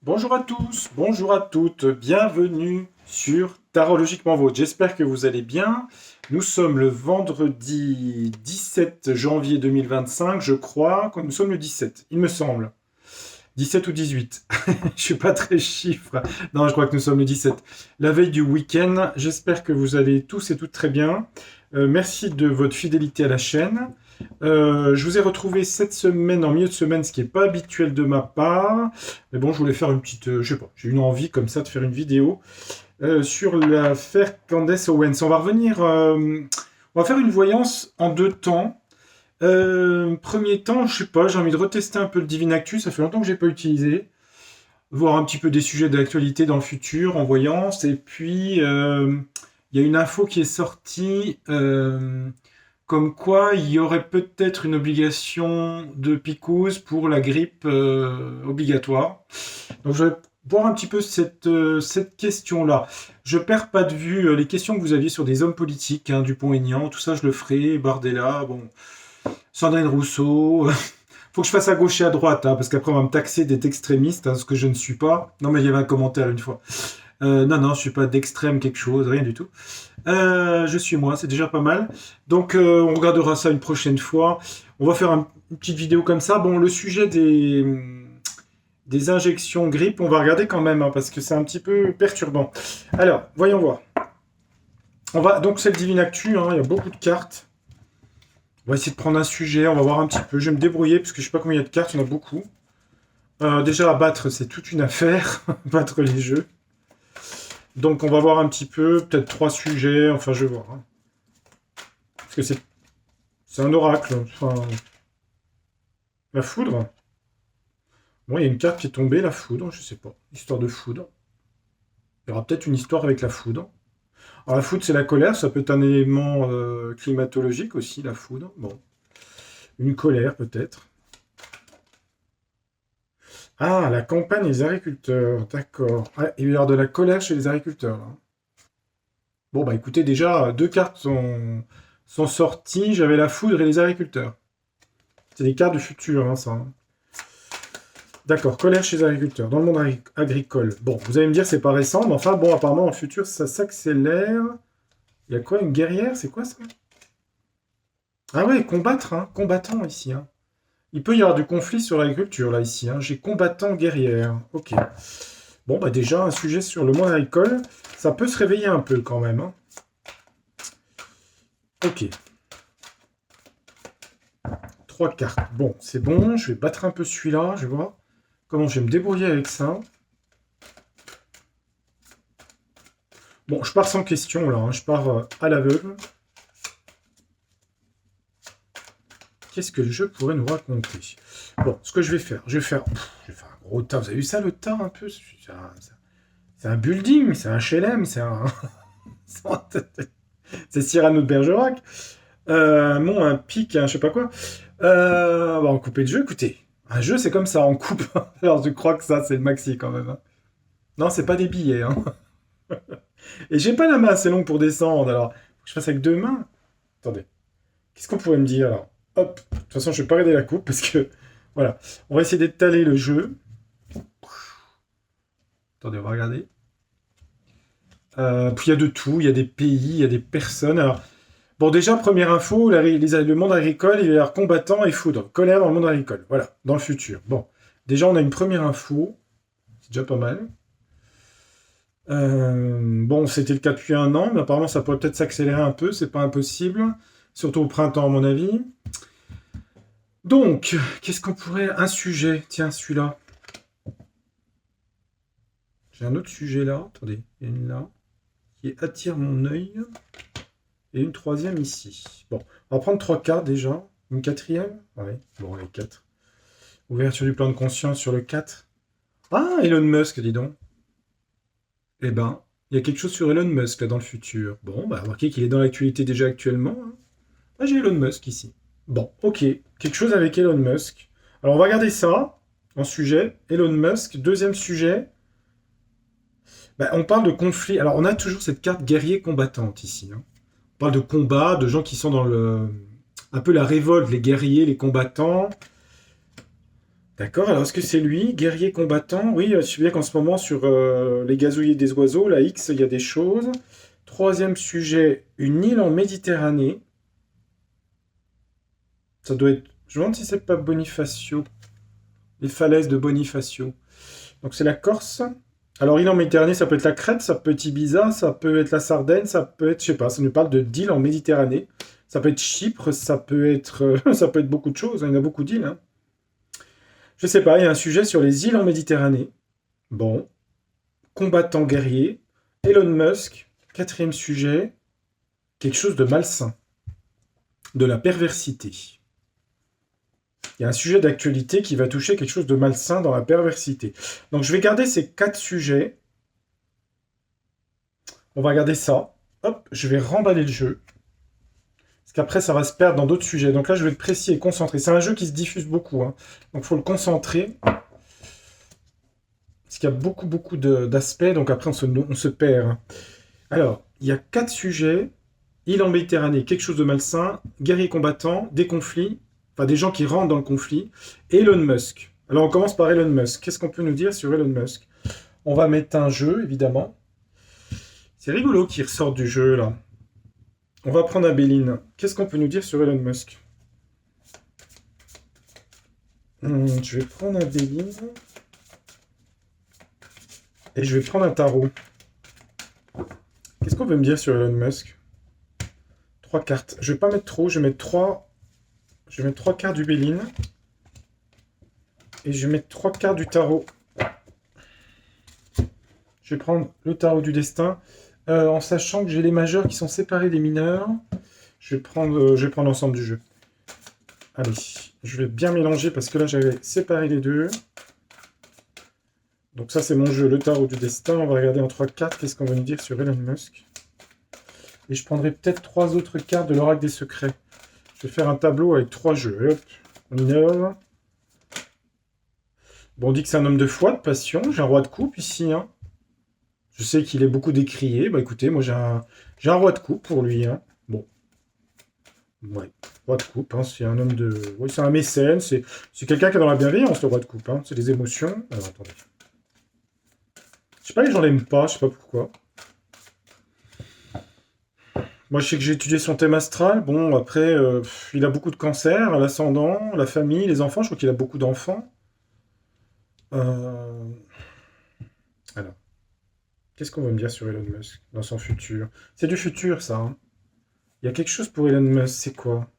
Bonjour à tous, bonjour à toutes, bienvenue sur Tarologiquement Vôtre. J'espère que vous allez bien. Nous sommes le vendredi 17 janvier 2025, je crois. Nous sommes le 17, il me semble. 17 ou 18. Je suis pas très chiffre. Non, je crois que nous sommes le 17. La veille du week-end. J'espère que vous allez tous et toutes très bien. Merci de votre fidélité à la chaîne. Je vous ai retrouvé cette semaine, en milieu de semaine, ce qui n'est pas habituel de ma part. Mais bon, je voulais faire une petite... je sais pas, j'ai une envie comme ça de faire une vidéo sur l'affaire Candace Owens. On va faire une voyance en deux temps. Premier temps, je sais pas, j'ai envie de retester un peu le Divinactus, ça fait longtemps que j'ai pas utilisé. Voir un petit peu des sujets d'actualité dans le futur en voyance. Et puis, il y a une info qui est sortie comme quoi il y aurait peut-être une obligation de picouse pour la grippe obligatoire. Donc je vais voir un petit peu cette question-là. Je perds pas de vue les questions que vous aviez sur des hommes politiques, hein, Dupont-Aignan, tout ça je le ferai, Bardella, bon, Sandrine Rousseau. Faut que je fasse à gauche et à droite, hein, parce qu'après on va me taxer d'être extrémiste, hein, ce que je ne suis pas. Non mais il y avait un commentaire une fois. Non, je suis pas d'extrême quelque chose, rien du tout. Je suis moi, c'est déjà pas mal. Donc on regardera ça une prochaine fois. On va faire une petite vidéo comme ça. Bon, le sujet des injections grippe, on va regarder quand même, hein, parce que c'est un petit peu perturbant. Alors, voyons voir. Donc c'est le Divine Actu, hein, il y a beaucoup de cartes. On va essayer de prendre un sujet, on va voir un petit peu. Je vais me débrouiller, parce que je sais pas combien il y a de cartes, il y en a beaucoup. Déjà, à battre, c'est toute une affaire, battre les jeux. Donc on va voir un petit peu, peut-être trois sujets, enfin je vais voir. Hein. Parce que c'est un oracle, enfin... La foudre. Bon, il y a une carte qui est tombée, la foudre, je sais pas. Histoire de foudre. Il y aura peut-être une histoire avec la foudre. Alors la foudre, c'est la colère, ça peut être un élément climatologique aussi, la foudre. Bon. Une colère, peut-être. Ah, la campagne des agriculteurs, d'accord. Ah, il va y avoir de la colère chez les agriculteurs, là. Bon, bah écoutez, déjà, deux cartes sont sorties. J'avais la foudre et les agriculteurs. C'est des cartes du futur, hein, ça. Hein. D'accord, colère chez les agriculteurs, dans le monde agricole. Bon, vous allez me dire, c'est pas récent, mais enfin, bon, apparemment, dans le futur, ça s'accélère. Il y a quoi, une guerrière? C'est quoi, ça? Ah ouais, combattre, hein, combattant, ici, hein. Il peut y avoir du conflit sur l'agriculture, là, ici, hein. J'ai combattant, guerrière. Ok. Bon, bah déjà, un sujet sur le monde agricole, ça peut se réveiller un peu, quand même, hein. Ok. Trois cartes. Bon, c'est bon, je vais battre un peu celui-là, je vais voir comment je vais me débrouiller avec ça. Bon, je pars sans question, là, hein. Je pars à l'aveugle. Qu'est-ce que le jeu pourrait nous raconter? Bon, ce que je vais faire un gros tas. Vous avez vu ça, le tas, un peu? C'est un building, c'est un HLM, c'est un... c'est Cyrano de Bergerac. Bon, un pic, un je sais pas quoi. On va couper le jeu, écoutez. Un jeu, c'est comme ça, on coupe. Alors, je crois que ça, c'est le maxi, quand même. Hein. Non, c'est pas des billets, hein. Et j'ai pas la main assez longue pour descendre, alors... Faut que je fasse avec deux mains. Attendez. Qu'est-ce qu'on pourrait me dire, alors? Hop. De toute façon, je vais pas regarder la coupe, parce que... Voilà. On va essayer d'étaler le jeu. Attendez, on va regarder. Puis il y a de tout, il y a des pays, il y a des personnes. Alors, bon, déjà, première info, le monde agricole, il a l'air combattant et foudre. Colère dans le monde agricole, voilà, dans le futur. Bon, déjà, on a une première info, c'est déjà pas mal. Bon, c'était le cas depuis un an, mais apparemment, ça pourrait peut-être s'accélérer un peu, c'est pas impossible. Surtout au printemps, à mon avis. Donc, qu'est-ce qu'on pourrait... Un sujet, tiens, celui-là. J'ai un autre sujet là, attendez, il y a une là, qui attire mon œil. Et une troisième ici. Bon, on va prendre trois cartes déjà. Une quatrième? Ouais, bon, les quatre. Ouverture du plan de conscience sur le 4. Ah, Elon Musk, dis donc. Eh ben, il y a quelque chose sur Elon Musk là dans le futur. Bon, bah remarquez qu'il est dans l'actualité déjà actuellement. Hein. Ah, j'ai Elon Musk ici. Bon, ok. Quelque chose avec Elon Musk. Alors, on va regarder ça en sujet. Elon Musk. Deuxième sujet. Bah, on parle de conflit. Alors, on a toujours cette carte guerrier combattante ici. Hein. On parle de combat, de gens qui sont dans le... un peu la révolte, les guerriers, les combattants. D'accord, alors est-ce que c'est lui, guerrier combattant? Oui, je sais bien qu'en ce moment, sur les gazouilles des oiseaux, la X, il y a des choses. Troisième sujet, une île en Méditerranée. Ça doit être... Je me demande si c'est pas Bonifacio. Les falaises de Bonifacio. Donc c'est la Corse. Alors île en Méditerranée, ça peut être la Crète, ça peut être Ibiza, ça peut être la Sardaigne, ça peut être, je sais pas, ça nous parle de d'îles en Méditerranée. Ça peut être Chypre, ça peut être, ça peut être beaucoup de choses, hein, il y en a beaucoup d'îles, hein. Je sais pas, il y a un sujet sur les îles en Méditerranée. Bon, combattant guerrier, Elon Musk, quatrième sujet, quelque chose de malsain, de la perversité. Il y a un sujet d'actualité qui va toucher quelque chose de malsain dans la perversité. Donc je vais garder ces quatre sujets. On va regarder ça. Hop, je vais remballer le jeu. Parce qu'après, ça va se perdre dans d'autres sujets. Donc là, je vais être précis et concentré. C'est un jeu qui se diffuse beaucoup, hein. Donc il faut le concentrer. Parce qu'il y a beaucoup, beaucoup d'aspects. Donc après, on se perd, hein. Alors, il y a quatre sujets. Île en Méditerranée, quelque chose de malsain. Guerrier combattant, des conflits. Enfin, des gens qui rentrent dans le conflit. Et Elon Musk. Alors, on commence par Elon Musk. Qu'est-ce qu'on peut nous dire sur Elon Musk? On va mettre un jeu, évidemment. C'est rigolo qui ressort du jeu, là. On va prendre un Béline. Qu'est-ce qu'on peut nous dire sur Elon Musk? Je vais prendre un Béline. Et je vais prendre un tarot. Qu'est-ce qu'on veut me dire sur Elon Musk? Trois cartes. Je vais pas mettre trop, je vais mettre trois. Je vais mettre trois cartes du Béline. Et je vais mettre trois cartes du tarot. Je vais prendre le tarot du destin. En sachant que j'ai les majeurs qui sont séparés des mineurs. Je vais prendre l'ensemble du jeu. Allez, je vais bien mélanger parce que là j'avais séparé les deux. Donc ça c'est mon jeu, le tarot du destin. On va regarder en trois cartes qu'est-ce qu'on va nous dire sur Elon Musk. Et je prendrai peut-être trois autres cartes de l'oracle des secrets. Je vais faire un tableau avec trois jeux. Hop, on innove. Bon, on dit que c'est un homme de foi, de passion. J'ai un roi de coupe ici, hein. Je sais qu'il est beaucoup décrié. Bah écoutez, moi j'ai un roi de coupe pour lui, hein. Bon, ouais, roi de coupe, hein, c'est un homme de... Oui, c'est un mécène, c'est quelqu'un qui est dans la bienveillance, le roi de coupe, hein. C'est des émotions. Alors attendez. Je sais pas, les gens l'aiment pas, je sais pas pourquoi. Moi, je sais que j'ai étudié son thème astral. Bon, après, il a beaucoup de cancers, l'ascendant, la famille, les enfants. Je crois qu'il a beaucoup d'enfants. Euh, Alors, qu'est-ce qu'on va me dire sur Elon Musk dans son futur? C'est du futur, ça, hein. Il y a quelque chose pour Elon Musk, c'est quoi?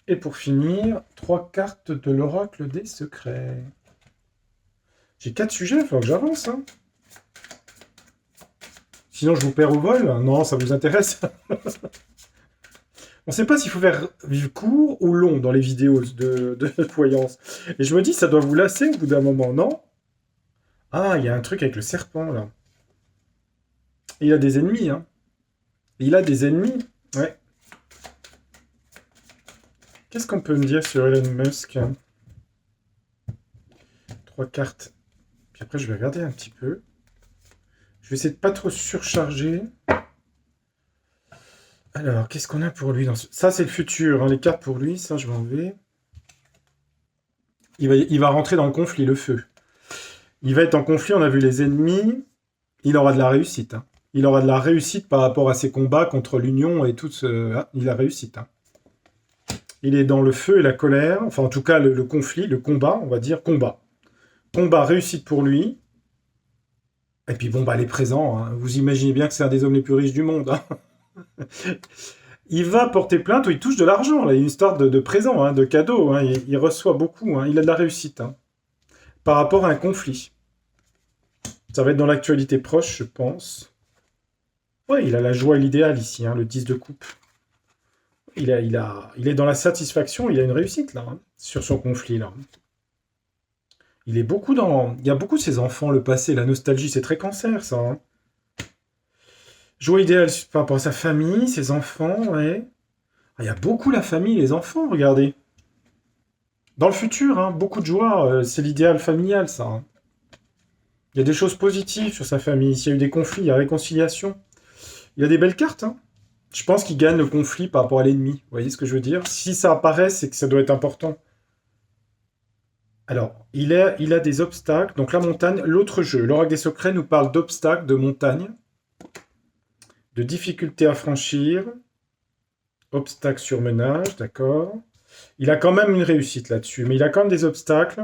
Et pour finir, trois cartes de l'oracle des secrets. J'ai quatre sujets, il faut que j'avance, hein. Sinon, je vous perds au vol. Non, ça vous intéresse? On ne sait pas s'il faut faire court ou long dans les vidéos de voyance. Et je me dis, ça doit vous lasser au bout d'un moment, non? Ah, il y a un truc avec le serpent, là. Il a des ennemis, hein. Il a des ennemis. Ouais. Qu'est-ce qu'on peut me dire sur Elon Musk, hein? Trois cartes. Puis après, je vais regarder un petit peu. Je vais essayer de pas trop surcharger. Alors, qu'est-ce qu'on a pour lui Ça, c'est le futur, hein, les cartes pour lui. Ça, je vais enlever. Il va rentrer dans le conflit, le feu. Il va être en conflit, on a vu les ennemis. Il aura de la réussite, hein. Il aura de la réussite par rapport à ses combats contre l'Union et tout ce... Ah, il a réussite, hein. Il est dans le feu et la colère. Enfin, en tout cas, le conflit, le combat, on va dire combat. Combat, réussite pour lui. Et puis bon, bah, les présents, hein. Vous imaginez bien que c'est un des hommes les plus riches du monde, hein. Il va porter plainte ou il touche de l'argent. Là, il y a une histoire de présent, hein, de cadeau, hein. Il reçoit beaucoup, hein. Il a de la réussite, hein, par rapport à un conflit. Ça va être dans l'actualité proche, je pense. Ouais, il a la joie et l'idéal ici, hein, le 10 de coupe. Il est dans la satisfaction, il a une réussite là, hein, sur son conflit là. Il est beaucoup dans... Il y a beaucoup de ses enfants, le passé, la nostalgie, c'est très cancer ça, hein. Joie idéale par rapport à sa famille, ses enfants, ouais. Ah, il y a beaucoup la famille, les enfants, regardez. Dans le futur, hein, beaucoup de joie, c'est l'idéal familial ça, hein. Il y a des choses positives sur sa famille. S'il y a eu des conflits, il y a réconciliation. Il a des belles cartes, hein. Je pense qu'il gagne le conflit par rapport à l'ennemi. Vous voyez ce que je veux dire? Si ça apparaît, c'est que ça doit être important. Alors, il a des obstacles. Donc la montagne, l'autre jeu, l'Oracle des secrets nous parle d'obstacles, de montagnes, de difficultés à franchir, obstacles surmenage, d'accord. Il a quand même une réussite là-dessus, mais il a quand même des obstacles.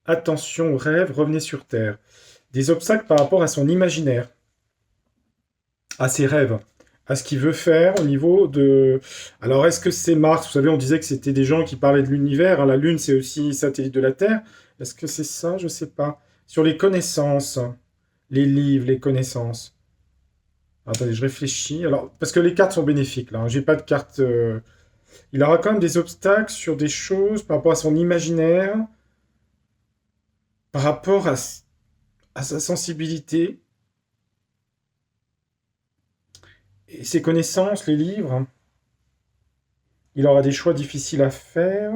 Attention aux rêves, revenez sur Terre. Des obstacles par rapport à son imaginaire, à ses rêves, à ce qu'il veut faire au niveau de... Alors, est-ce que c'est Mars? Vous savez, on disait que c'était des gens qui parlaient de l'univers, hein. La Lune, c'est aussi satellite de la Terre. Est-ce que c'est ça? Je sais pas. Sur les connaissances, les livres, les connaissances. Attendez, je réfléchis. Alors, parce que les cartes sont bénéfiques, là, hein. J'ai pas de carte. Il aura quand même des obstacles sur des choses par rapport à son imaginaire, par rapport à sa sensibilité et ses connaissances, les livres. Il aura des choix difficiles à faire.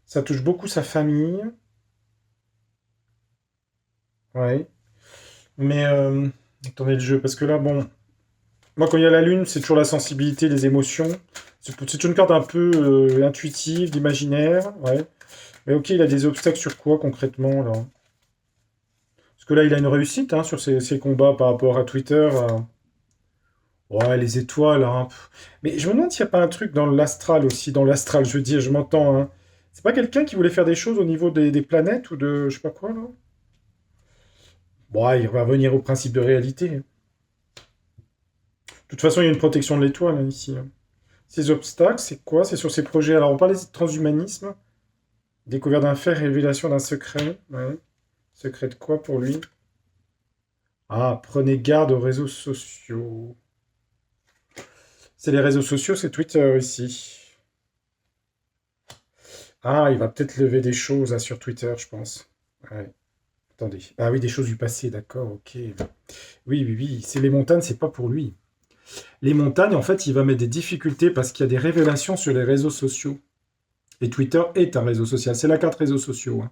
Ça touche beaucoup sa famille. Ouais. Mais attendez le jeu, parce que là, bon, moi quand il y a la lune, c'est toujours la sensibilité, les émotions. C'est une carte un peu intuitive, d'imaginaire, ouais. Mais ok, il a des obstacles sur quoi concrètement là? Parce que là, il a une réussite hein, sur ses combats par rapport à Twitter. Ouais, les étoiles, hein. Mais je me demande s'il n'y a pas un truc dans l'astral aussi. Dans l'astral, je veux dire, je m'entends, hein. C'est pas quelqu'un qui voulait faire des choses au niveau des planètes ou de je sais pas quoi là? Bon, ouais, il va revenir au principe de réalité. De toute façon, il y a une protection de l'étoile hein, ici, hein. Ces obstacles, c'est quoi? C'est sur ses projets. Alors, on parlait de transhumanisme, découverte d'un fait, révélation d'un secret. Ouais. Secret de quoi pour lui? Ah, prenez garde aux réseaux sociaux. C'est les réseaux sociaux, c'est Twitter ici. Ah, il va peut-être lever des choses là, sur Twitter, je pense. Ouais. Attendez. Ah oui, des choses du passé, d'accord, ok. Oui, oui, oui. C'est les montagnes, c'est pas pour lui. Les montagnes, en fait, il va mettre des difficultés parce qu'il y a des révélations sur les réseaux sociaux. Et Twitter est un réseau social. C'est la carte réseaux sociaux, hein.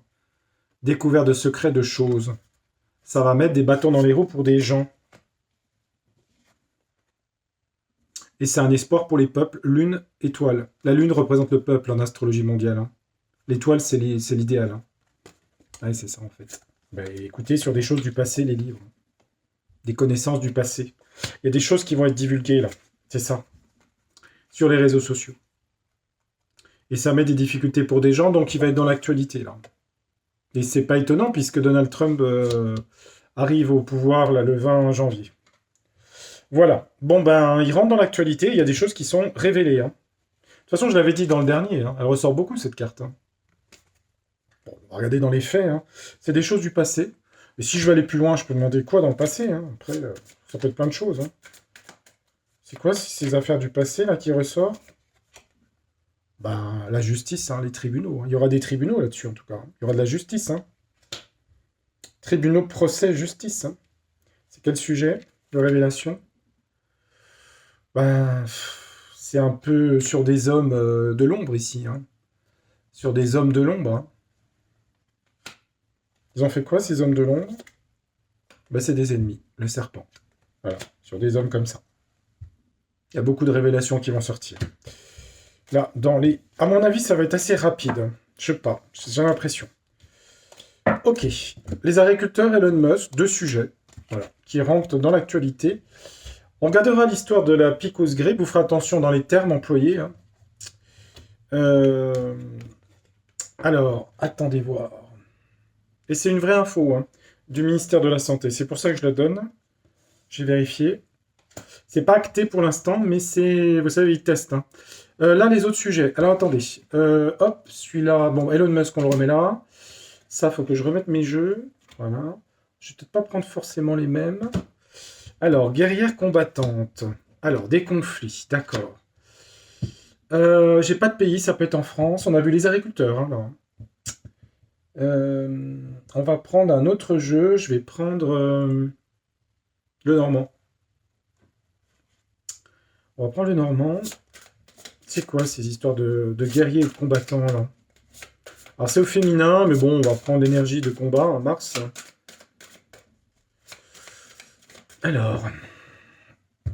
Découvert de secrets de choses. Ça va mettre des bâtons dans les roues pour des gens. Et c'est un espoir pour les peuples. Lune, étoile. La lune représente le peuple en astrologie mondiale, hein. L'étoile, c'est l'idéal, hein. Ouais, c'est ça, en fait. Ben, écoutez, sur des choses du passé, les livres. Des connaissances du passé. Il y a des choses qui vont être divulguées, là. C'est ça. Sur les réseaux sociaux. Et ça met des difficultés pour des gens, donc il va être dans l'actualité, là. Et c'est pas étonnant, puisque Donald Trump arrive au pouvoir, là, le 20 janvier. Voilà. Bon, ben, il rentre dans l'actualité, il y a des choses qui sont révélées, hein. De toute façon, je l'avais dit dans le dernier, hein, elle ressort beaucoup, cette carte, hein. Bon, on va regarder dans les faits, hein. C'est des choses du passé. Et si je veux aller plus loin, je peux demander quoi dans le passé, hein. Après, ça peut être plein de choses, hein. C'est quoi ces affaires du passé, là, qui ressortent? Ben, la justice, hein, les tribunaux, hein. Il y aura des tribunaux là-dessus, en tout cas, hein. Il y aura de la justice, hein. Tribunaux, procès, justice, hein. C'est quel sujet de révélation? Ben, c'est un peu sur des hommes de l'ombre ici, hein. Sur des hommes de l'ombre, hein. Ils ont fait quoi, ces hommes de l'ombre? Ben, c'est des ennemis, le serpent. Voilà, sur des hommes comme ça. Il y a beaucoup de révélations qui vont sortir. Là, à mon avis, ça va être assez rapide. Je sais pas, j'ai l'impression. Ok, les agriculteurs Elon Musk, deux sujets, voilà, qui rentrent dans l'actualité. On gardera l'histoire de la Picos Grippe, vous ferez attention dans les termes employés, hein. Euh, Alors, attendez voir. Et c'est une vraie info hein, du ministère de la Santé, c'est pour ça que je la donne. J'ai vérifié. C'est pas acté pour l'instant, mais c'est, vous savez, ils testent, hein. Là, les autres sujets. Alors, attendez. Hop, celui-là. Bon, Elon Musk, on le remet là. Ça, faut que je remette mes jeux. Voilà. Je vais peut-être pas prendre forcément les mêmes. Alors, guerrière combattante. Alors, des conflits, d'accord. J'ai pas de pays, ça peut être en France. On a vu les agriculteurs, hein, là. On va prendre un autre jeu. Je vais prendre le normand. On va prendre le normand. C'est quoi ces histoires de guerriers et de combattants là? Alors c'est au féminin, mais bon, on va prendre l'énergie de combat en Mars. Alors,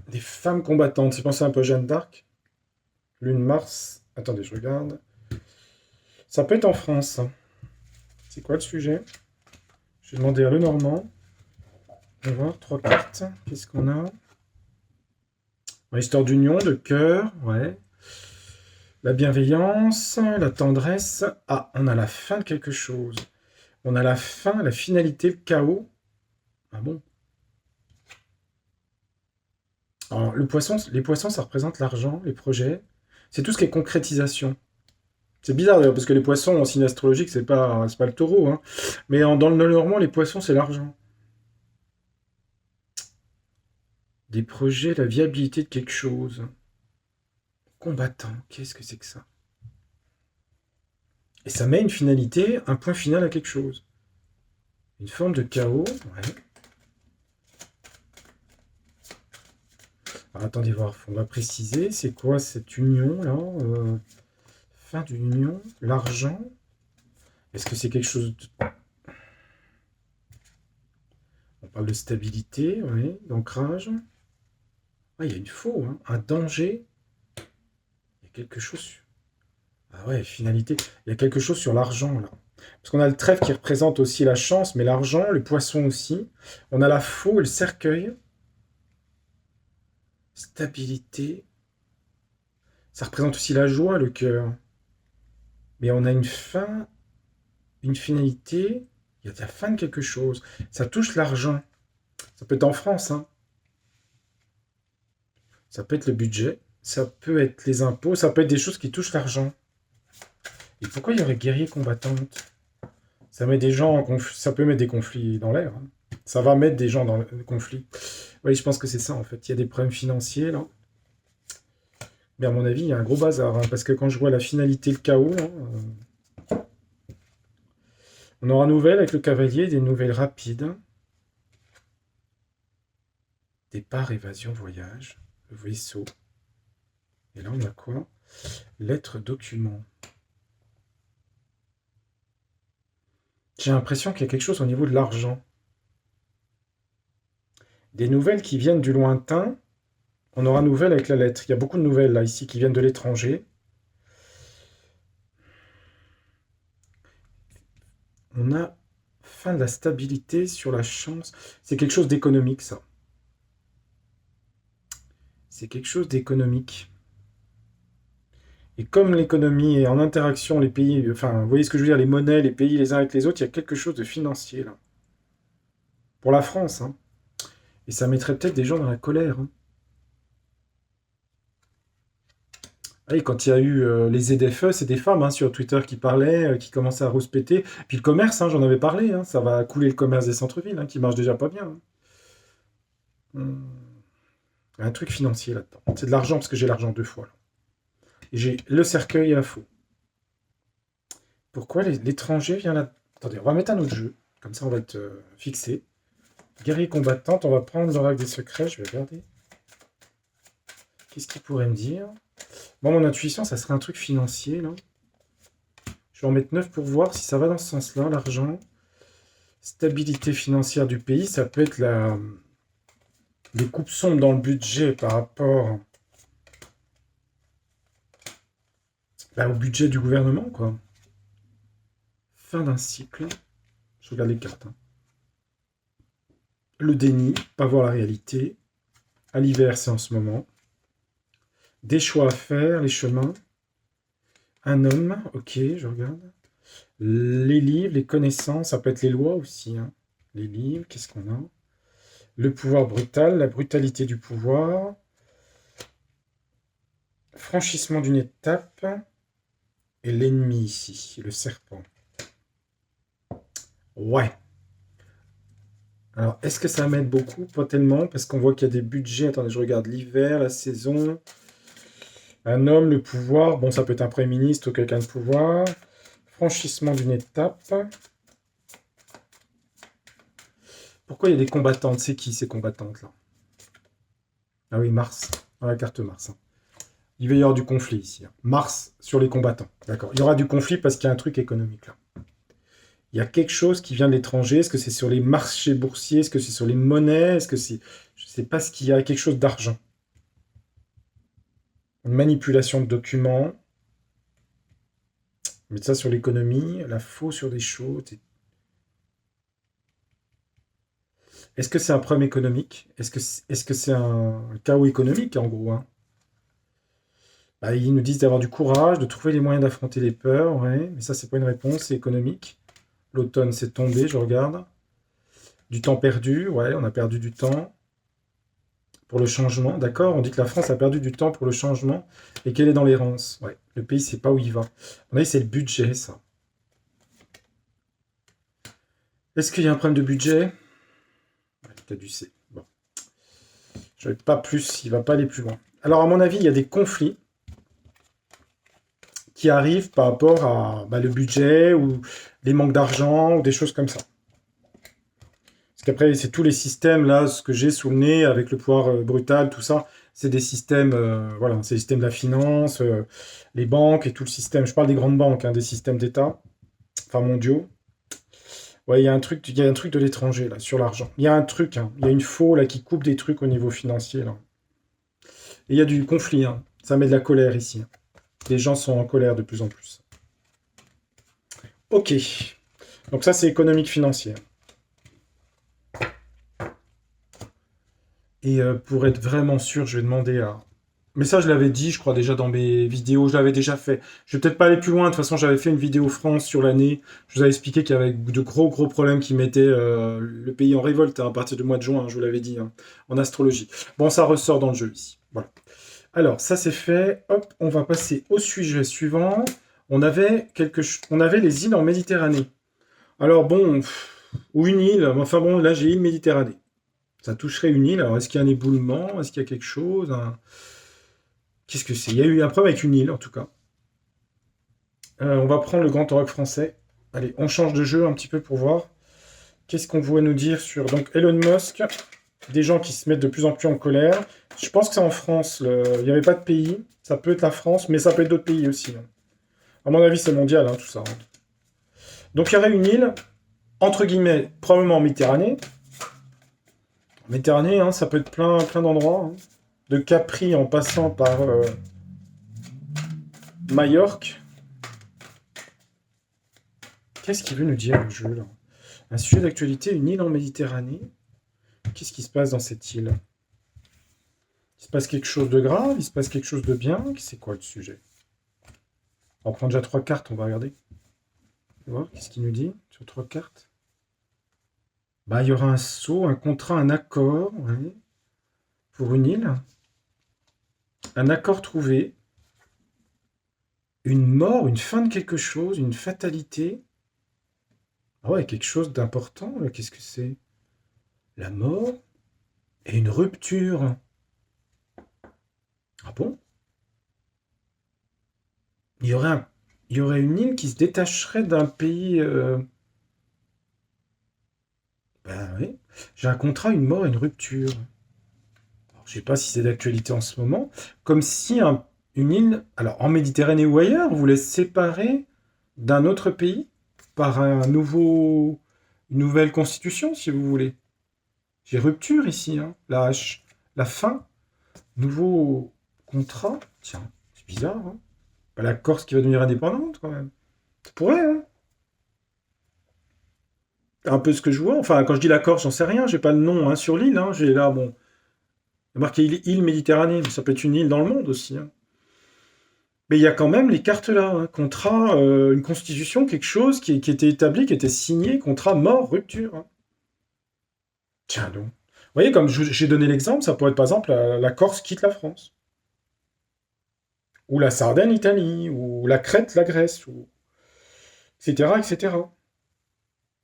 des femmes combattantes. C'est pensé un peu à Jeanne d'Arc. Lune Mars. Attendez, je regarde. Ça peut être en France. C'est quoi le sujet? Je vais demander à Lenormand. On va voir, 3 cartes. Qu'est-ce qu'on a? Histoire d'union, de cœur, ouais. La bienveillance, la tendresse. Ah, on a la fin de quelque chose. On a la fin, la finalité, le chaos. Ah bon? Alors, les poissons, ça représente l'argent, les projets. C'est tout ce qui est concrétisation. C'est bizarre d'ailleurs, parce que les poissons en signe astrologique, c'est pas le taureau. Hein. Mais dans le Normand, les poissons, c'est l'argent. Des projets, la viabilité de quelque chose. Combattant, qu'est-ce que c'est que ça? Et ça met une finalité, un point final à quelque chose. Une forme de chaos, ouais. Alors, attendez voir, on va préciser, c'est quoi cette union là fin d'une union, l'argent. Est-ce que c'est quelque chose de... On parle de stabilité, oui, d'ancrage. Ah, il y a une faux, hein, un danger. Il y a quelque chose. Ah ouais, finalité. Il y a quelque chose sur l'argent là. Parce qu'on a le trèfle qui représente aussi la chance, mais l'argent, le poisson aussi. On a la faux et le cercueil. Stabilité. Ça représente aussi la joie, le cœur. Mais on a une fin, une finalité. Il y a la fin de quelque chose. Ça touche l'argent. Ça peut être en France, hein. Ça peut être le budget. Ça peut être les impôts. Ça peut être des choses qui touchent l'argent. Et pourquoi il y aurait guerrier combattante? Ça met des gens ça peut mettre des conflits dans l'air. Hein. Ça va mettre des gens dans le conflit. Oui, je pense que c'est ça en fait. Il y a des problèmes financiers là. Mais à mon avis, il y a un gros bazar. Hein, parce que quand je vois la finalité, le chaos, là, on aura nouvelle avec le cavalier, des nouvelles rapides. Départ, évasion, voyage. Le vaisseau. Et là, on a quoi? Lettre, document. J'ai l'impression qu'il y a quelque chose au niveau de l'argent. Des nouvelles qui viennent du lointain. On aura nouvelle avec la lettre. Il y a beaucoup de nouvelles là, ici, qui viennent de l'étranger. On a fin de la stabilité sur la chance. C'est quelque chose d'économique, ça. C'est quelque chose d'économique. Et comme l'économie est en interaction, les pays, enfin, vous voyez ce que je veux dire, les monnaies, les pays les uns avec les autres, il y a quelque chose de financier, là. Pour la France, hein. Et ça mettrait peut-être des gens dans la colère. Hein. Ah, et quand il y a eu les ZFE, c'est des femmes hein, sur Twitter qui parlaient, qui commençaient à rouspéter. Puis le commerce, hein, j'en avais parlé, hein, ça va couler le commerce des centres-villes, hein, qui marche déjà pas bien. Hein. Un truc financier là-dedans. C'est de l'argent parce que j'ai l'argent 2 fois. Là. Et j'ai le cercueil et la faux. Pourquoi l'étranger vient là? Attendez, on va mettre un autre jeu. Comme ça, on va être fixé. Guerrier combattante, on va prendre l'oracle des secrets. Je vais regarder. Qu'est-ce qu'il pourrait me dire? Bon, mon intuition, ça serait un truc financier, là. Je vais en mettre 9 pour voir si ça va dans ce sens-là, l'argent. Stabilité financière du pays, ça peut être les coupes sombres dans le budget par rapport au budget du gouvernement, quoi. Fin d'un cycle. Je regarde les cartes. Hein. Le déni, pas voir la réalité. À l'hiver, c'est en ce moment. Des choix à faire, les chemins. Un homme, ok, je regarde. Les livres, les connaissances, ça peut être les lois aussi. Hein. Les livres, qu'est-ce qu'on a? Le pouvoir brutal, la brutalité du pouvoir. Franchissement d'une étape. Et l'ennemi ici, le serpent. Ouais. Alors, est-ce que ça m'aide beaucoup? Pas tellement, parce qu'on voit qu'il y a des budgets. Attendez, je regarde l'hiver, la saison. Un homme, le pouvoir. Bon, ça peut être un premier ministre ou quelqu'un de pouvoir. Franchissement d'une étape. Pourquoi il y a des combattantes? C'est qui ces combattantes-là? Ah oui, Mars. Dans la carte Mars. Hein. Il va y avoir du conflit ici. Hein. Mars sur les combattants. D'accord. Il y aura du conflit parce qu'il y a un truc économique là. Il y a quelque chose qui vient de l'étranger. Est-ce que c'est sur les marchés boursiers? Est-ce que c'est sur les monnaies? Est-ce que c'est... Je ne sais pas ce qu'il y a. Quelque chose d'argent. Une manipulation de documents. Mettre ça sur l'économie. La faux sur des choses. Est-ce que c'est un problème économique? Est-ce que c'est un chaos économique, en gros, hein? Bah, ils nous disent d'avoir du courage, de trouver les moyens d'affronter les peurs, ouais, mais ça, c'est pas une réponse, c'est économique. L'automne, c'est tombé, je regarde. Du temps perdu, ouais, on a perdu du temps pour le changement, d'accord? On dit que la France a perdu du temps pour le changement et qu'elle est dans l'errance. Ouais, le pays sait pas où il va. On a dit c'est le budget, ça. Est-ce qu'il y a un problème de budget? Ouais, t'as dû C. Bon, je vais pas plus, il va pas aller plus loin. Alors, à mon avis, il y a des conflits qui arrivent par rapport à bah, le budget ou les manques d'argent ou des choses comme ça. Parce qu'après, c'est tous les systèmes, là, ce que j'ai sous le nez avec le pouvoir brutal, tout ça, c'est des systèmes, voilà, c'est les systèmes de la finance, les banques et tout le système. Je parle des grandes banques, hein, des systèmes d'État, enfin mondiaux. Ouais, il y a un truc de l'étranger, là, sur l'argent. Il y a un truc, hein, il y a une faux, là, qui coupe des trucs au niveau financier, là. Et il y a du conflit, hein. Ça met de la colère ici, hein. Les gens sont en colère de plus en plus. Ok. Donc ça, c'est économique financier. Et pour être vraiment sûr, je vais demander à... Mais ça, je l'avais dit, je crois, déjà dans mes vidéos, je l'avais déjà fait. Je vais peut-être pas aller plus loin, de toute façon, j'avais fait une vidéo France sur l'année. Je vous avais expliqué qu'il y avait de gros, gros problèmes qui mettaient le pays en révolte hein, à partir du mois de juin, hein, je vous l'avais dit, hein, en astrologie. Bon, ça ressort dans le jeu ici. Voilà. Alors, ça c'est fait. Hop, on va passer au sujet suivant. On avait les îles en Méditerranée. Alors bon, ou une île, enfin bon, là j'ai île Méditerranée. Ça toucherait une île. Alors, est-ce qu'il y a un éboulement? Est-ce qu'il y a quelque chose? Qu'est-ce que c'est? Il y a eu un problème avec une île, en tout cas. On va prendre le Grand Oracle français. Allez, on change de jeu un petit peu pour voir. Qu'est-ce qu'on voit nous dire sur donc Elon Musk? Des gens qui se mettent de plus en plus en colère. Je pense que c'est en France. Il n'y avait pas de pays. Ça peut être la France, mais ça peut être d'autres pays aussi, hein. À mon avis, c'est mondial, hein, tout ça, hein. Donc, il y aurait une île, entre guillemets, probablement en Méditerranée. Méditerranée, hein, ça peut être plein, plein d'endroits, hein. De Capri en passant par Majorque. Qu'est-ce qu'il veut nous dire le jeu là? Un sujet d'actualité, une île en Méditerranée. Qu'est-ce qui se passe dans cette île? Il se passe quelque chose de grave? Il se passe quelque chose de bien? C'est quoi le sujet? On prend déjà 3 cartes, on va regarder. On va voir qu'est-ce qu'il nous dit sur 3 cartes. Bah, il y aura un saut, un contrat, un accord, ouais, pour une île. Un accord trouvé. Une mort, une fin de quelque chose, une fatalité. Ah ouais, quelque chose d'important, là. Qu'est-ce que c'est? La mort et une rupture. Ah bon? Il y aurait il y aurait une île qui se détacherait d'un pays. Ben oui. J'ai un contrat, une mort et une rupture. Alors, je sais pas si c'est d'actualité en ce moment. Comme si une île, alors en Méditerranée ou ailleurs, voulait se séparer d'un autre pays par une nouvelle constitution, si vous voulez. J'ai rupture ici, hein. La H. La fin. Nouveau contrat. Tiens, c'est bizarre, hein. Pas la Corse qui va devenir indépendante, quand même. Ça pourrait, hein. Un peu ce que je vois. Enfin, quand je dis la Corse, j'en sais rien. J'ai pas le nom hein, sur l'île, hein. J'ai là, bon, il y a marqué île Méditerranée, mais ça peut être une île dans le monde aussi, hein. Mais il y a quand même les cartes là, hein. Contrat, une constitution, quelque chose qui était établi, qui était signé, contrat mort, rupture, hein. Tiens donc. Vous voyez, comme j'ai donné l'exemple, ça pourrait être par exemple la Corse quitte la France. Ou la Sardaigne, l'Italie. Ou la Crète, la Grèce. Ou... etc., etc.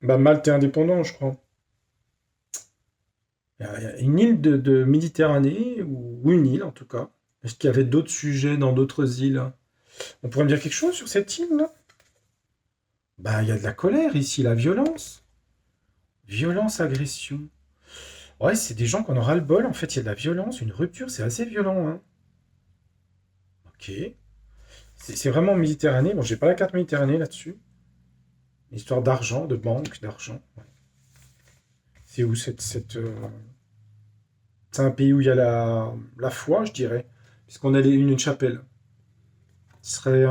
Bah, Malte est indépendant, je crois. Il y a une île de Méditerranée, ou une île en tout cas. Est-ce qu'il y avait d'autres sujets dans d'autres îles? On pourrait me dire quelque chose sur cette île-là? Bah, il y a de la colère ici, la violence. Violence, agression. Ouais, c'est des gens qu'on aura le bol. En fait, il y a de la violence, une rupture, c'est assez violent, hein. Ok. C'est vraiment Méditerranée. Bon, j'ai pas la carte Méditerranée là-dessus. Histoire d'argent, de banque, d'argent. Ouais. C'est où c'est un pays où il y a la foi, je dirais. Puisqu'on a une chapelle. Ce serait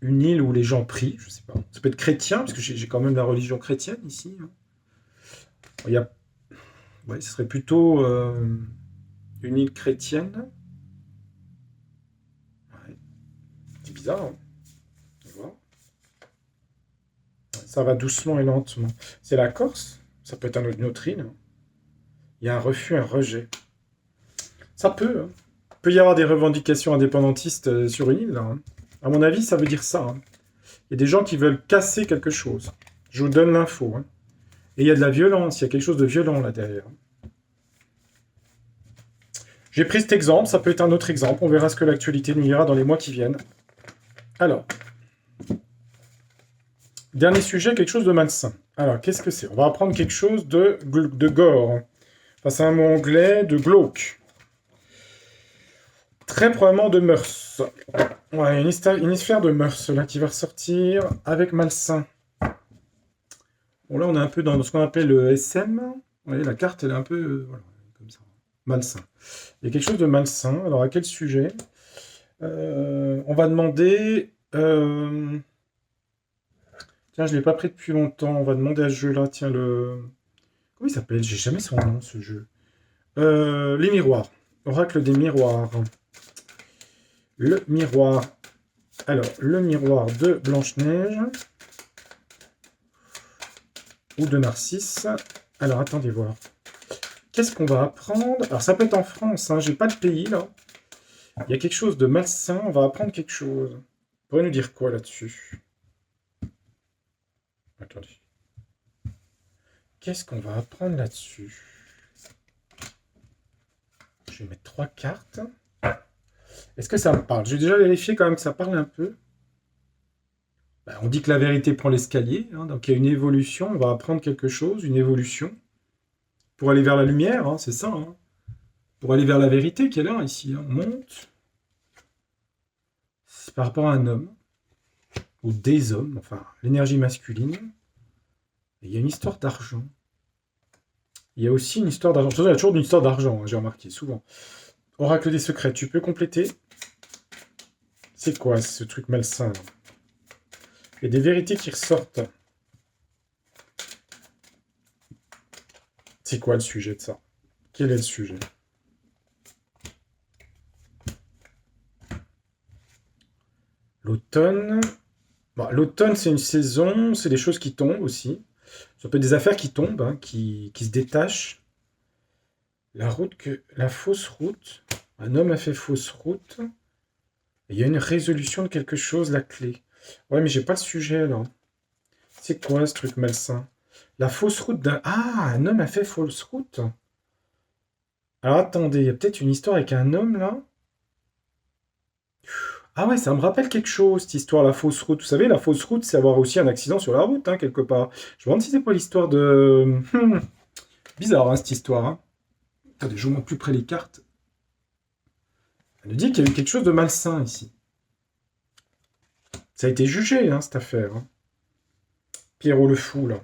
une île où les gens prient, je sais pas. Ça peut être chrétien, parce que j'ai quand même la religion chrétienne ici, hein. Il y a... ouais, ce serait plutôt une île chrétienne. Ouais. C'est bizarre, hein. On va voir. Ça va doucement et lentement. C'est la Corse? Ça peut être une autre île, hein. Il y a un refus, un rejet. Ça peut, hein. Il peut y avoir des revendications indépendantistes sur une île, là, hein. À mon avis, ça veut dire ça, hein. Il y a des gens qui veulent casser quelque chose. Je vous donne l'info, hein. Et il y a de la violence, il y a quelque chose de violent là derrière. J'ai pris cet exemple, ça peut être un autre exemple. On verra ce que l'actualité nous dira dans les mois qui viennent. Alors, dernier sujet, quelque chose de malsain. Alors, qu'est-ce que c'est? On va apprendre quelque chose de gore. Enfin, c'est un mot anglais de glauque. Très probablement de mœurs. Ouais, une sphère de mœurs là qui va ressortir avec malsain. Bon, là, on est un peu dans ce qu'on appelle le SM. Vous voyez, la carte, elle est un peu voilà, comme ça. Malsain. Il y a quelque chose de malsain. Alors, à quel sujet? On va demander... Tiens, je ne l'ai pas pris depuis longtemps. On va demander à ce jeu-là. Tiens, le... Comment il s'appelle? J'ai jamais son nom, ce jeu. Les miroirs. Oracle des miroirs. Le miroir. Alors, le miroir de Blanche-Neige. Ou de Narcisse. Alors, attendez voir. Qu'est-ce qu'on va apprendre? Alors, ça peut être en France, hein. J'ai pas de pays, là. Il y a quelque chose de malsain. On va apprendre quelque chose. Vous pourriez nous dire quoi, là-dessus? Attendez. Qu'est-ce qu'on va apprendre là-dessus? Je vais mettre 3 cartes. Est-ce que ça me parle? J'ai déjà vérifié quand même que ça parle un peu. Ben, on dit que la vérité prend l'escalier, hein, donc il y a une évolution. On va apprendre quelque chose, une évolution. Pour aller vers la lumière, hein, c'est ça. Hein. Pour aller vers la vérité qui est là, ici. Hein. On monte. C'est par rapport à un homme. Ou des hommes, enfin, l'énergie masculine. Et il y a une histoire d'argent. Il y a aussi une histoire d'argent. Il y a toujours une histoire d'argent, hein, j'ai remarqué, souvent. Oracle des secrets, tu peux compléter? C'est quoi ce truc malsain là? Il y a des vérités qui ressortent. C'est quoi le sujet de ça? Quel est le sujet? L'automne. Bon, l'automne, c'est une saison, c'est des choses qui tombent aussi. Ça peut être des affaires qui tombent, hein, qui se détachent. La fausse route. Un homme a fait fausse route. Et il y a une résolution de quelque chose, la clé. Ouais, mais j'ai pas le sujet là. C'est quoi ce truc malsain? La fausse route d'un... Ah, un homme a fait fausse route. Alors attendez, il y a peut-être une histoire avec un homme là. Ah ouais, ça me rappelle quelque chose, cette histoire, la fausse route. Vous savez, la fausse route, c'est avoir aussi un accident sur la route, hein, quelque part. Je me demande si c'est pas l'histoire de... Bizarre, hein, cette histoire. Hein. Attendez, je vous montre plus près les cartes. Elle nous dit qu'il y a eu quelque chose de malsain ici. Ça a été jugé, hein, cette affaire. Hein. Pierrot le fou, là.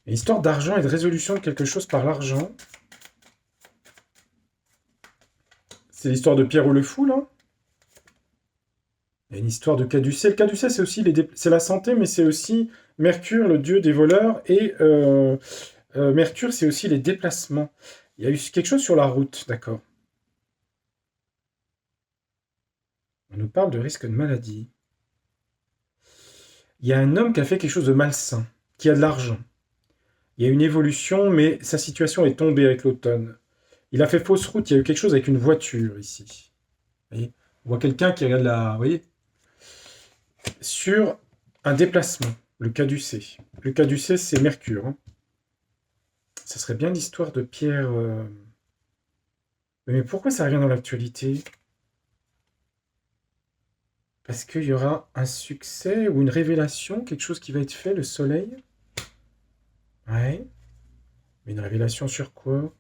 Une histoire d'argent et de résolution de quelque chose par l'argent. C'est l'histoire de Pierrot le fou, là. Il y a une histoire de caducée. Le caducée, c'est aussi c'est la santé, mais c'est aussi Mercure, le dieu des voleurs, et Mercure, c'est aussi les déplacements. Il y a eu quelque chose sur la route, d'accord. On nous parle de risque de maladie. Il y a un homme qui a fait quelque chose de malsain, qui a de l'argent. Il y a une évolution, mais sa situation est tombée avec l'automne. Il a fait fausse route, il y a eu quelque chose avec une voiture ici. Vous voyez, on voit quelqu'un qui regarde la... Vous voyez, sur un déplacement, le caducée. Le caducée, c'est Mercure. Hein. Ça serait bien l'histoire de Pierre... Mais pourquoi ça revient dans l'actualité? Parce qu'il y aura un succès ou une révélation, quelque chose qui va être fait, le soleil. Ouais. Mais une révélation sur quoi?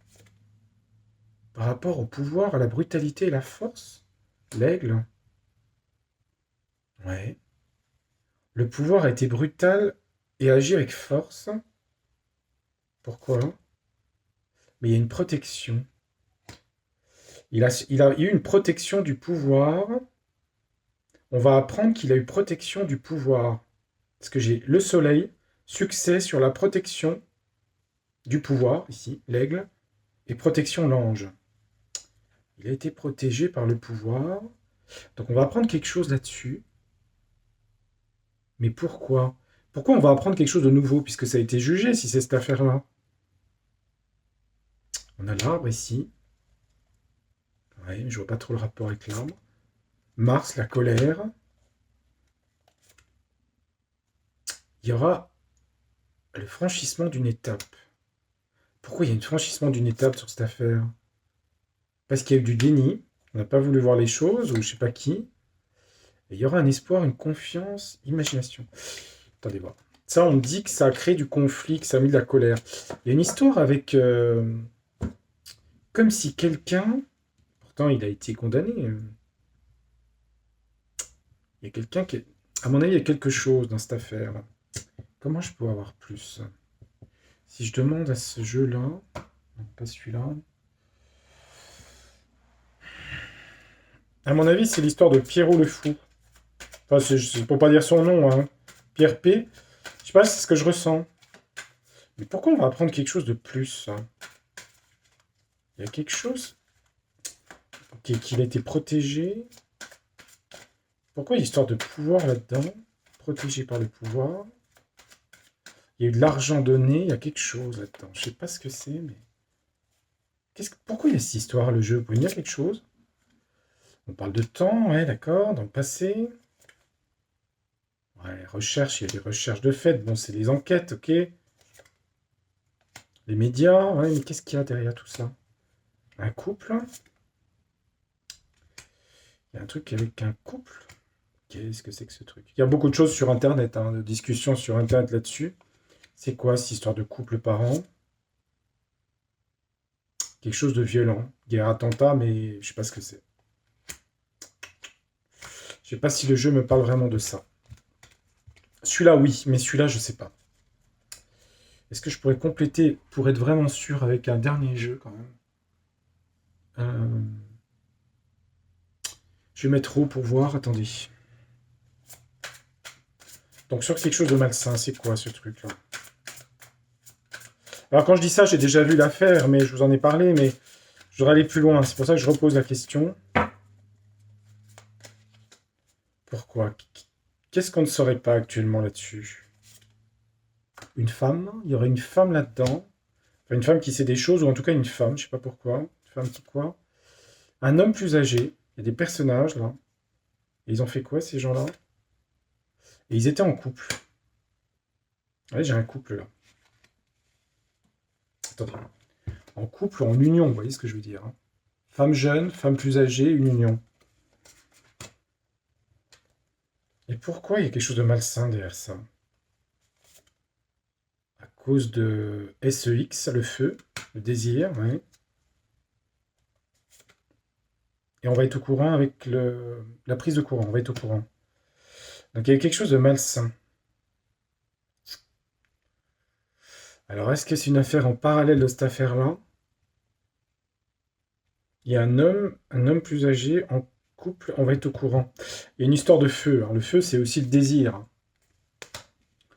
Par rapport au pouvoir, à la brutalité et la force? L'aigle? Ouais. Le pouvoir a été brutal et agit avec force. Pourquoi? Mais il y a une protection. Il a eu une protection du pouvoir. On va apprendre qu'il a eu protection du pouvoir. Parce que j'ai le soleil, succès sur la protection du pouvoir, ici, l'aigle, et protection, l'ange. Il a été protégé par le pouvoir. Donc on va apprendre quelque chose là-dessus. Mais pourquoi? Pourquoi on va apprendre quelque chose de nouveau, puisque ça a été jugé, si c'est cette affaire-là? On a l'arbre ici. Ouais, mais je vois pas trop le rapport avec l'arbre. Mars, la colère. Il y aura le franchissement d'une étape. Pourquoi il y a un franchissement d'une étape sur cette affaire? Parce qu'il y a eu du déni, on n'a pas voulu voir les choses, ou je sais pas qui. Et il y aura un espoir, une confiance, imagination. Attendez voir. Ça, on me dit que ça a créé du conflit, que ça a mis de la colère. Il y a une histoire avec... comme si quelqu'un... Pourtant, il a été condamné. Il y a quelqu'un qui... À mon avis, il y a quelque chose dans cette affaire. Comment je peux avoir plus? Si je demande à ce jeu-là... Non, pas celui-là. À mon avis, c'est l'histoire de Pierrot le Fou. Enfin, c'est pour pas dire son nom, hein. Pierre P. Je sais pas, c'est ce que je ressens. Mais pourquoi on va apprendre quelque chose de plus, hein? Il y a quelque chose qu'il a été protégé. Pourquoi il y a l'histoire de pouvoir là-dedans? Protégé par le pouvoir. Il y a eu de l'argent donné, il y a quelque chose là-dedans. Je sais pas ce que c'est, mais... Pourquoi il y a cette histoire, le jeu? Vous pouvez me dire quelque chose? On parle de temps, ouais, d'accord, dans le passé. Ouais, recherche, il y a des recherches de fait. Bon, c'est les enquêtes, ok. Les médias, ouais, mais qu'est-ce qu'il y a derrière tout ça? Un couple? Il y a un truc avec un couple? Qu'est-ce que c'est que ce truc? Il y a beaucoup de choses sur Internet, hein, de discussions sur Internet là-dessus. C'est quoi cette histoire de couple parent? Quelque chose de violent. Guerre attentat, mais je sais pas ce que c'est. Je sais pas si le jeu me parle vraiment de ça. Celui-là, oui, mais celui-là, je sais pas. Est-ce que je pourrais compléter pour être vraiment sûr avec un dernier jeu quand même? Je vais mettre haut pour voir. Attendez. Donc sur quelque chose de malsain, c'est quoi ce truc-là? Alors quand je dis ça, j'ai déjà vu l'affaire, mais je vous en ai parlé, mais je voudrais aller plus loin. C'est pour ça que je repose la question. Pourquoi? Qu'est-ce qu'on ne saurait pas actuellement là-dessus? Une femme? Il y aurait une femme là-dedans. Enfin, une femme qui sait des choses, ou en tout cas une femme, je sais pas pourquoi. Une femme qui quoi? Un homme plus âgé. Il y a des personnages là. Et ils ont fait quoi ces gens-là? Et ils étaient en couple. Ouais, j'ai un couple là. Attendez. En couple ou en union, vous voyez ce que je veux dire, hein. Femme jeune, femme plus âgée, une union. Et pourquoi il y a quelque chose de malsain derrière ça? À cause de SEX, le feu, le désir, ouais. Et on va être au courant avec la prise de courant, on va être au courant. Donc il y a quelque chose de malsain. Alors est-ce que c'est une affaire en parallèle de cette affaire-là? Il y a un homme plus âgé en couple, on va être au courant. Il y a une histoire de feu. Alors, le feu, c'est aussi le désir.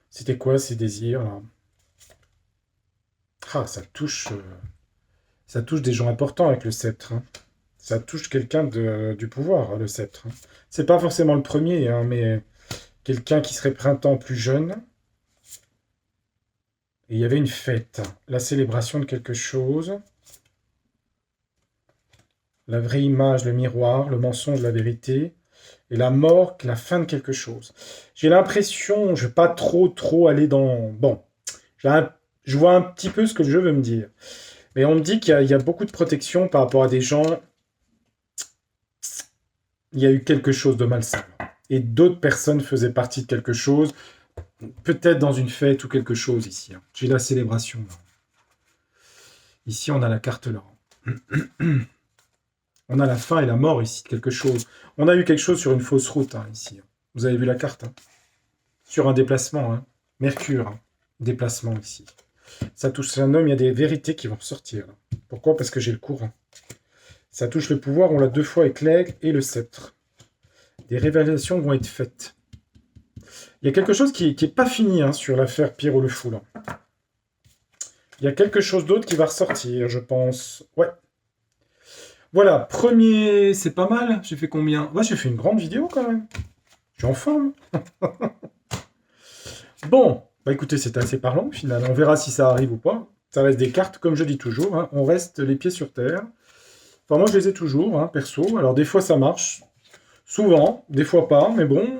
C'était quoi ces désirs là? Ah, ça touche des gens importants avec le sceptre, hein. Ça touche quelqu'un du pouvoir, le sceptre, hein. C'est pas forcément le premier, hein, mais quelqu'un qui serait printemps plus jeune. Et il y avait une fête, la célébration de quelque chose. La vraie image, le miroir, le mensonge, la vérité. Et la mort, la fin de quelque chose. J'ai l'impression, je ne vais pas trop aller dans... Bon, je vois un petit peu ce que le jeu veut me dire. Mais on me dit qu'il y a beaucoup de protection par rapport à des gens. Il y a eu quelque chose de malsain. Et d'autres personnes faisaient partie de quelque chose. Peut-être dans une fête ou quelque chose ici, hein. J'ai la célébration là. Ici, on a la carte là. On a la fin et la mort ici, quelque chose. On a eu quelque chose sur une fausse route, hein, ici. Vous avez vu la carte, hein. Sur un déplacement, hein. Mercure, hein. Déplacement ici. Ça touche un homme, il y a des vérités qui vont ressortir. Pourquoi? Parce que j'ai le courant. Ça touche le pouvoir, on l'a deux fois avec l'aigle et le sceptre. Des révélations vont être faites. Il y a quelque chose qui est pas fini, hein, sur l'affaire Pierrot le Fou, là. Il y a quelque chose d'autre qui va ressortir, je pense. Ouais. Voilà, premier... C'est pas mal. J'ai fait combien? Ouais, j'ai fait une grande vidéo quand même. Je suis en forme. Bon, bah écoutez, c'est assez parlant au final. On verra si ça arrive ou pas. Ça reste des cartes, comme je dis toujours. Hein. On reste les pieds sur terre. Enfin, moi, je les ai toujours, hein, perso. Alors, des fois, ça marche. Souvent, des fois pas. Mais bon,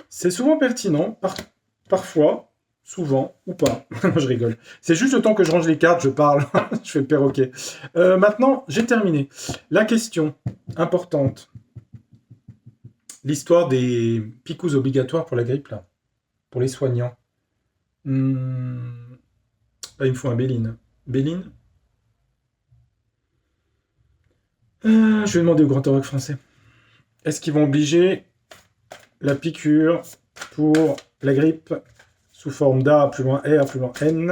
c'est souvent pertinent. Parfois, souvent, ou pas. Je rigole. C'est juste le temps que je range les cartes, je parle. Je fais le perroquet. Maintenant, j'ai terminé. La question importante. L'histoire des picous obligatoires pour la grippe, là. Pour les soignants. Là, il me faut un Béline. Béline. Je vais demander au Grand Auroch français. Est-ce qu'ils vont obliger la piqûre pour la grippe sous forme d'A, plus loin R, plus loin N?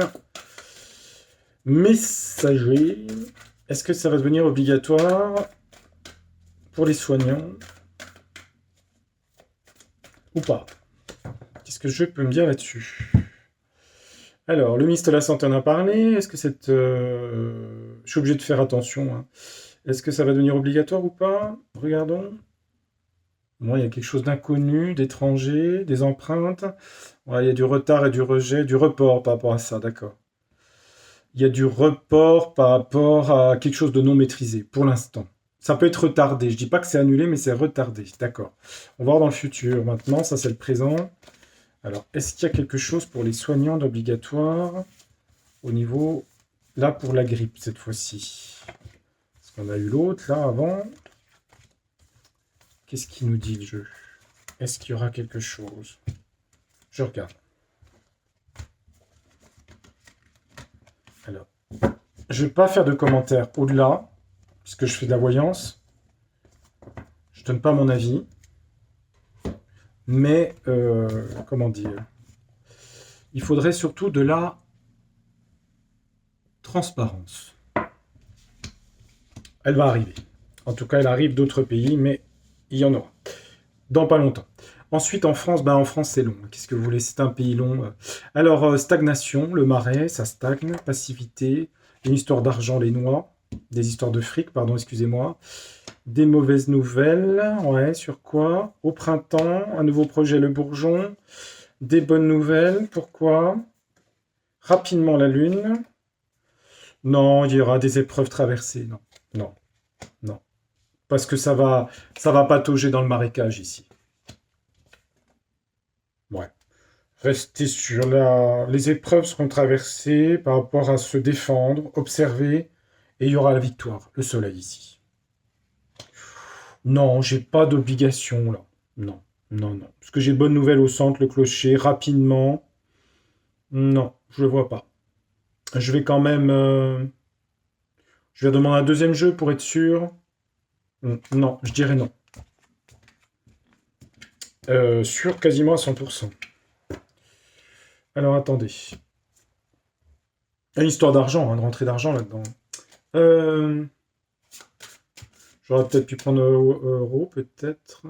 Messager. Est-ce que ça va devenir obligatoire pour les soignants ou pas? Qu'est-ce que je peux me dire là-dessus? Alors, le ministre de la Santé en a parlé. Est-ce que cette... Je suis obligé de faire attention. Hein. Est-ce que ça va devenir obligatoire ou pas? Regardons. Bon, il y a quelque chose d'inconnu, d'étranger, des empreintes. Ouais, il y a du retard et du rejet, du report par rapport à ça, d'accord. Il y a du report par rapport à quelque chose de non maîtrisé, pour l'instant. Ça peut être retardé. Je dis pas que c'est annulé, mais c'est retardé. D'accord. On va voir dans le futur. Maintenant, ça c'est le présent. Alors, est-ce qu'il y a quelque chose pour les soignants d'obligatoire au niveau, là, pour la grippe, cette fois-ci? Parce qu'on a eu l'autre, là, avant. Qu'est-ce qu'il nous dit, le jeu? Est-ce qu'il y aura quelque chose? Je regarde. Alors, je ne vais pas faire de commentaires au-delà, puisque je fais de la voyance. Je ne donne pas mon avis. Mais, comment dire? Il faudrait surtout de la transparence. Elle va arriver. En tout cas, elle arrive d'autres pays, mais il y en aura. Dans pas longtemps. Ensuite, en France, en France, c'est long. Qu'est-ce que vous voulez? C'est un pays long. Alors, stagnation, le marais, ça stagne. Passivité, une histoire d'argent, les noix. Des histoires de fric, pardon, excusez-moi. Des mauvaises nouvelles. Ouais, sur quoi? Au printemps, un nouveau projet, le bourgeon. Des bonnes nouvelles, pourquoi? Rapidement, la lune. Non, il y aura des épreuves traversées. Non, non, non. Parce que ça va patauger dans le marécage ici. Ouais. Restez sur les épreuves seront traversées par rapport à se défendre, observer, et il y aura la victoire, le soleil ici. Non, j'ai pas d'obligation là. Non, non, non. Parce que j'ai de bonnes nouvelles au centre, le clocher, rapidement. Non, je le vois pas. Je vais quand même. Je vais demander un deuxième jeu pour être sûr. Non, je dirais non. Sûr quasiment à 100%. Alors attendez. Une histoire d'argent, hein, de rentrée d'argent là-dedans. J'aurais peut-être pu prendre euro, peut-être.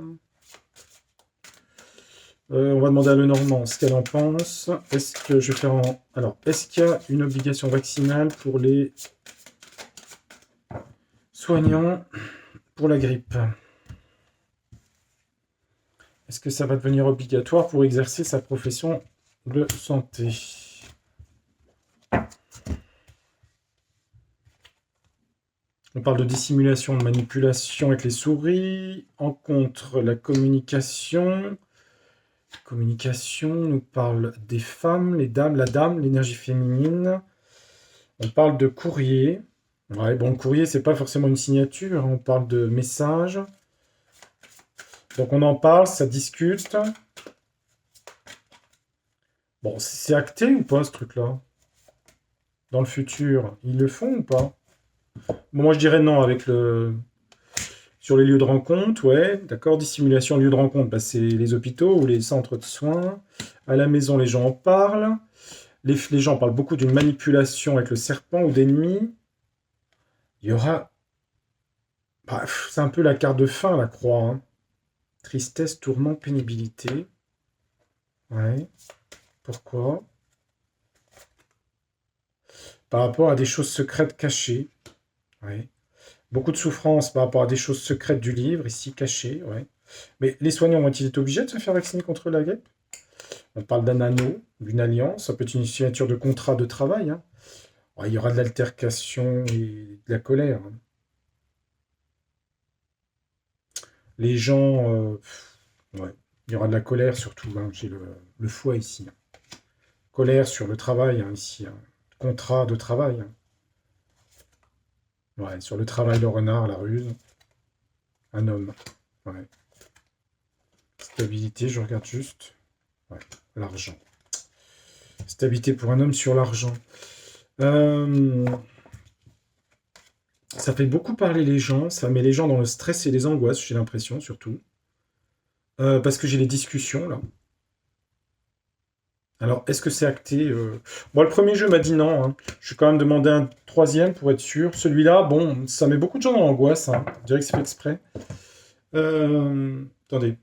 On va demander à Lenormand ce qu'elle en pense. Est-ce que je vais faire en... Alors, est-ce qu'il y a une obligation vaccinale pour les soignants pour la grippe? Est-ce que ça va devenir obligatoire pour exercer sa profession de santé? On parle de dissimulation, de manipulation avec les souris. En contre, la communication. Communication nous parle des femmes, les dames, la dame, l'énergie féminine. On parle de courrier. Ouais, bon, le courrier, c'est pas forcément une signature. On parle de message. Donc on en parle, ça discute. Bon, c'est acté ou pas ce truc-là? Dans le futur, ils le font ou pas? Bon, moi je dirais non avec le... Sur les lieux de rencontre, ouais, d'accord. Dissimulation, lieu de rencontre, c'est les hôpitaux ou les centres de soins. À la maison, les gens en parlent. Les gens parlent beaucoup d'une manipulation avec le serpent ou d'ennemis. Il y aura... c'est un peu la carte de fin, la croix. Hein. Tristesse, tourment, pénibilité. Ouais. Pourquoi? par rapport à des choses secrètes cachées. Ouais. Beaucoup de souffrance par rapport à des choses secrètes du livre, ici cachées. Ouais. Mais les soignants vont-ils être obligés de se faire vacciner contre la grippe? On parle d'un anneau, d'une alliance, ça peut être une signature de contrat de travail. Hein. Ouais, il y aura de l'altercation et de la colère. Hein. Les gens, ouais, il y aura de la colère surtout. Hein. J'ai le foie ici. Hein. Colère sur le travail hein, ici. Hein. Contrat de travail. Hein. Ouais, sur le travail, le renard, la ruse. Un homme. Ouais. Stabilité, je regarde juste. Ouais, l'argent. Stabilité pour un homme sur l'argent. Ça fait beaucoup parler les gens, ça met les gens dans le stress et les angoisses, j'ai l'impression, surtout. Parce que j'ai les discussions, là. Alors, est-ce que c'est acté Bon, le premier jeu m'a dit non. Hein. Je suis quand même demandé un troisième pour être sûr. Celui-là, bon, ça met beaucoup de gens dans l'angoisse. Hein. Je dirais que c'est fait exprès. Attendez.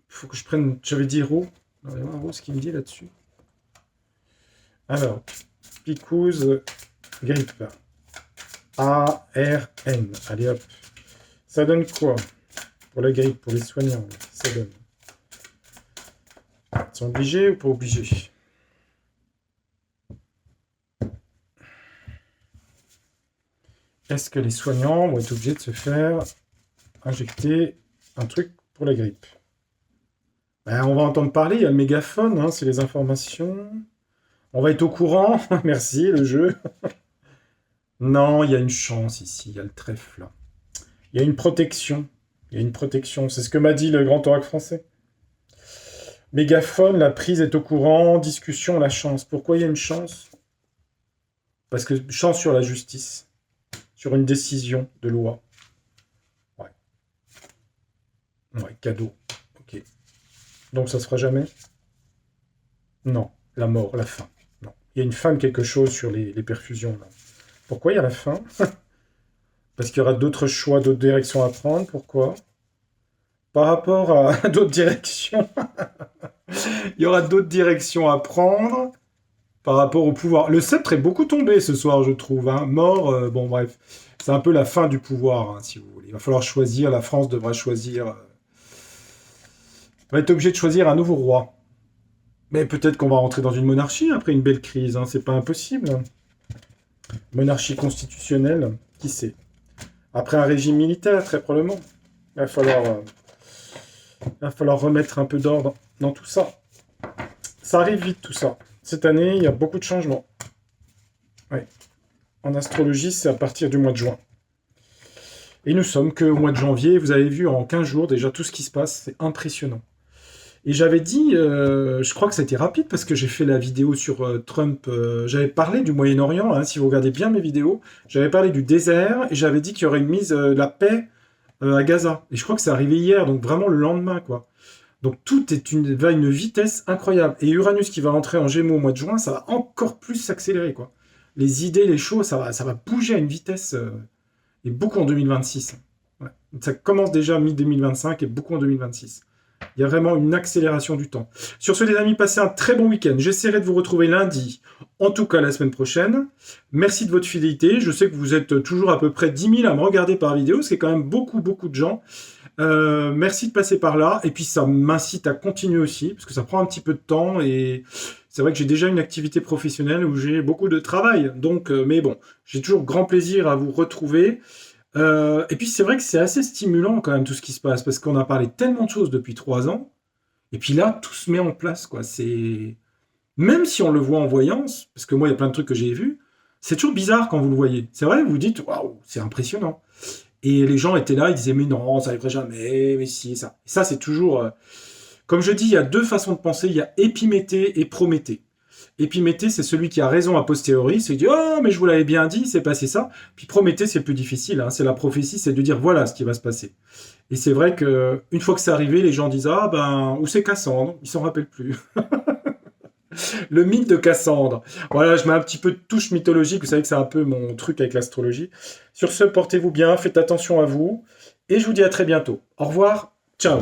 Faut que je prenne... J'avais dit Ro. Il y a un Ro, ce qu'il me dit là-dessus. Alors, picouse, grippe. A-R-N. Allez hop. Ça donne quoi pour la grippe, pour les soignants? Ça donne. Ils sont obligés ou pas obligés? Est-ce que les soignants vont être obligés de se faire injecter un truc pour la grippe? Ben, on va entendre parler, il y a le mégaphone, hein, c'est les informations. On va être au courant. Merci, le jeu. Non, il y a une chance ici, il y a le trèfle. Là. Il y a une protection. Il y a une protection. C'est ce que m'a dit le grand oracle français. Mégaphone, la prise est au courant. Discussion, la chance. Pourquoi il y a une chance? Parce que chance sur la justice. Sur une décision de loi. Ouais. Ouais, cadeau. Ok. Donc ça se fera jamais? Non. La mort, la fin. Non. Il y a une fin de quelque chose sur les perfusions. Là. Pourquoi il y a la fin? Parce qu'il y aura d'autres choix, d'autres directions à prendre. Pourquoi? Par rapport à d'autres directions. Il y aura d'autres directions à prendre par rapport au pouvoir. Le sceptre est beaucoup tombé ce soir, je trouve. Hein. Mort, bon bref. C'est un peu la fin du pouvoir, hein, si vous voulez. Il va falloir choisir. La France devra choisir... va être obligé de choisir un nouveau roi. Mais peut-être qu'on va rentrer dans une monarchie après une belle crise. Hein. C'est pas impossible. Hein. Monarchie constitutionnelle, qui sait? Après un régime militaire, très probablement. Il va falloir remettre un peu d'ordre dans tout ça. Ça arrive vite, tout ça. Cette année, il y a beaucoup de changements. Oui. En astrologie, c'est à partir du mois de juin. Et nous sommes qu'au mois de janvier. Vous avez vu, en 15 jours, déjà, tout ce qui se passe. C'est impressionnant. Et j'avais dit, je crois que ça a été rapide parce que j'ai fait la vidéo sur Trump. J'avais parlé du Moyen-Orient, hein, si vous regardez bien mes vidéos. J'avais parlé du désert et j'avais dit qu'il y aurait une mise de la paix à Gaza. Et je crois que c'est arrivé hier, donc vraiment le lendemain, quoi. Donc tout va à une vitesse incroyable. Et Uranus qui va entrer en Gémeaux au mois de juin, ça va encore plus s'accélérer, quoi. Les idées, les choses, ça va bouger à une vitesse, et beaucoup en 2026. Ouais. Ça commence déjà mi-2025 et beaucoup en 2026. Il y a vraiment une accélération du temps. Sur ce, les amis, passez un très bon week-end. J'essaierai de vous retrouver lundi, en tout cas la semaine prochaine. Merci de votre fidélité. Je sais que vous êtes toujours à peu près 10 000 à me regarder par vidéo, ce qui est quand même beaucoup, beaucoup de gens. Merci de passer par là. Et puis, ça m'incite à continuer aussi, parce que ça prend un petit peu de temps. Et c'est vrai que j'ai déjà une activité professionnelle où j'ai beaucoup de travail. Donc, mais bon, j'ai toujours grand plaisir à vous retrouver. Et puis c'est vrai que c'est assez stimulant quand même tout ce qui se passe, parce qu'on a parlé tellement de choses depuis 3 ans, et puis là, tout se met en place, quoi. C'est... Même si on le voit en voyance, parce que moi, il y a plein de trucs que j'ai vus, c'est toujours bizarre quand vous le voyez. C'est vrai, vous vous dites, waouh, c'est impressionnant. Et les gens étaient là, ils disaient, mais non, ça n'arriverait jamais, mais si, ça. Et ça, c'est toujours... Comme je dis, il y a 2 façons de penser, il y a Épiméthée et Prométhée. Épiméthée, c'est celui qui a raison a posteriori, c'est dit « Oh, mais je vous l'avais bien dit, c'est passé ça ». Puis Prométhée, c'est le plus difficile, hein, c'est la prophétie, c'est de dire « Voilà ce qui va se passer ». Et c'est vrai qu'une fois que c'est arrivé, les gens disent « Ah, ben, où c'est Cassandre ?» Ils s'en rappellent plus. Le mythe de Cassandre. Voilà, je mets un petit peu de touche mythologique, vous savez que c'est un peu mon truc avec l'astrologie. Sur ce, portez-vous bien, faites attention à vous, et je vous dis à très bientôt. Au revoir, ciao.